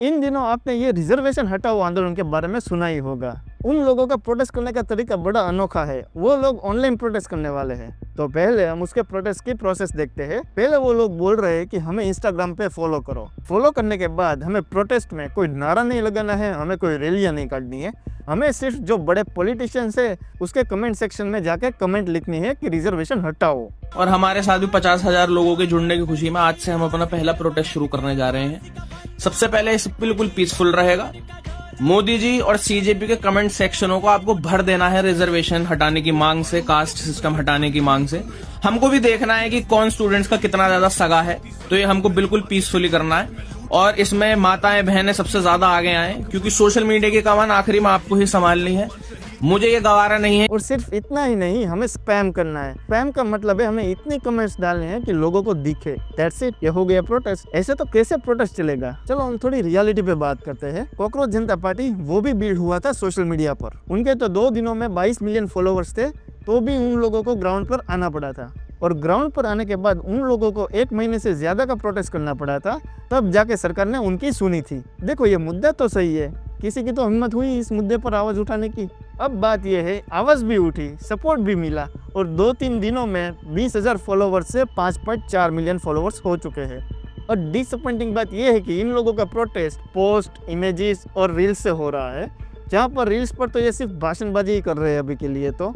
इन दिनों आपने ये रिजर्वेशन हटाओ आंदोलन के बारे में सुना ही होगा। उन लोगों का प्रोटेस्ट करने का तरीका बड़ा अनोखा है। वो लोग ऑनलाइन प्रोटेस्ट करने वाले हैं। तो पहले हम उसके प्रोटेस्ट की प्रोसेस देखते हैं। पहले वो लोग बोल रहे हैं कि हमें इंस्टाग्राम पे फॉलो करो। फॉलो करने के बाद हमें प्रोटेस्ट में कोई नारा नहीं लगाना है, हमें कोई रैलियां नहीं काटनी है। हमें सिर्फ जो बड़े पॉलिटिशियंस है उसके कमेंट सेक्शन में जाके कमेंट लिखनी है कि रिजर्वेशन हटाओ। और हमारे साथ भी 50,000 लोगों के जुड़ने की खुशी में आज से हम अपना पहला प्रोटेस्ट शुरू करने जा रहे हैं। सबसे पहले इस बिल्कुल पीसफुल रहेगा। मोदी जी और सीजेपी के कमेंट सेक्शनों को आपको भर देना है रिजर्वेशन हटाने की मांग से, कास्ट सिस्टम हटाने की मांग से। हमको भी देखना है कि कौन स्टूडेंट्स का कितना ज्यादा सगा है, तो ये हमको बिल्कुल पीसफुली करना है। और इसमें माताएं बहनें सबसे ज्यादा आगे आए, क्योंकि सोशल मीडिया की कमान आखिरी में आपको ही संभालनी है। मुझे ये गवारा नहीं है। और सिर्फ इतना ही नहीं, हमें स्पैम करना है। स्पैम का मतलब है हमें इतने कमेंट्स डालने हैं कि लोगों को दिखे। दैट्स इट, ये हो गया प्रोटेस्ट। ऐसे तो कैसे प्रोटेस्ट चलेगा? चलो हम थोड़ी रियलिटी पे बात करते हैं। कॉकरोच जनता पार्टी वो भी भीड़ हुआ था सोशल मीडिया पर। उनके तो 2 दिनों में 22 मिलियन फॉलोवर्स थे, तो भी उन लोगों को ग्राउंड पर आना पड़ा था। और ग्राउंड पर आने के बाद उन लोगों को 1 महीने से ज्यादा का प्रोटेस्ट करना पड़ा था, तब जाके सरकार ने उनकी सुनी थी। देखो ये मुद्दा तो सही है, किसी की तो हिम्मत हुई इस मुद्दे पर आवाज उठाने की। अब बात यह है, आवाज भी उठी, सपोर्ट भी मिला और 2-3 दिनों में 20,000 फॉलोवर्स से 5.4 मिलियन फॉलोवर्स हो चुके हैं। और डिसअपॉइंटिंग बात यह है कि इन लोगों का प्रोटेस्ट पोस्ट, इमेजेस और रील्स से हो रहा है, जहाँ पर रील्स पर तो ये सिर्फ भाषणबाजी ही कर रहे हैं अभी के लिए। तो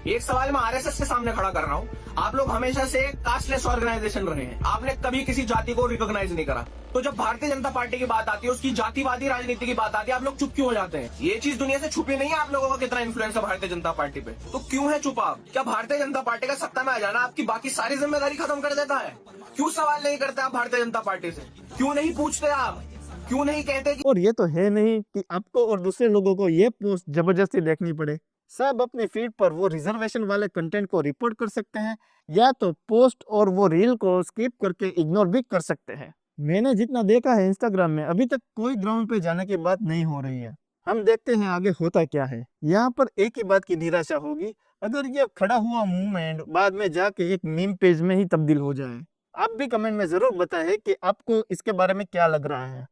एक सवाल मैं आरएसएस के सामने खड़ा कर रहा हूँ। आप लोग हमेशा से कास्टलेस ऑर्गेनाइजेशन रहे हैं, आपने कभी किसी जाति को रिकॉग्नाइज नहीं करा। तो जब भारतीय जनता पार्टी की बात आती है, उसकी जातिवादी राजनीति की बात आती है, आप लोग चुप क्यों हो जाते हैं? ये चीज दुनिया से छुपी नहीं है आप लोगों का कितना इन्फ्लुएंस है भारतीय जनता पार्टी पे। तो क्यों है चुप आप? क्या भारतीय जनता पार्टी का सत्ता में आ जाना आपकी बाकी सारी जिम्मेदारी खत्म कर देता है? क्यों सवाल नहीं करते आप भारतीय जनता पार्टी से? क्यों नहीं पूछते आप? क्यों नहीं कहते कि... और ये तो है नहीं कि आपको और दूसरे लोगों को ये पोस्ट जबरदस्ती देखनी पड़े। सब अपने फीड पर वो रिजर्वेशन वाले कंटेंट को रिपोर्ट कर सकते हैं, या तो पोस्ट और वो रील को स्किप करके इग्नोर भी कर सकते हैं। मैंने जितना देखा है इंस्टाग्राम में, अभी तक कोई ग्राउंड पे जाने की बात नहीं हो रही है। हम देखते हैं आगे होता क्या है। यहाँ पर एक ही बात की निराशा होगी, अगर ये खड़ा हुआ मूवमेंट बाद में जाके एक मीम पेज में ही तब्दील हो जाए। आप भी कमेंट में जरूर बताएं कि आपको इसके बारे में क्या लग रहा है।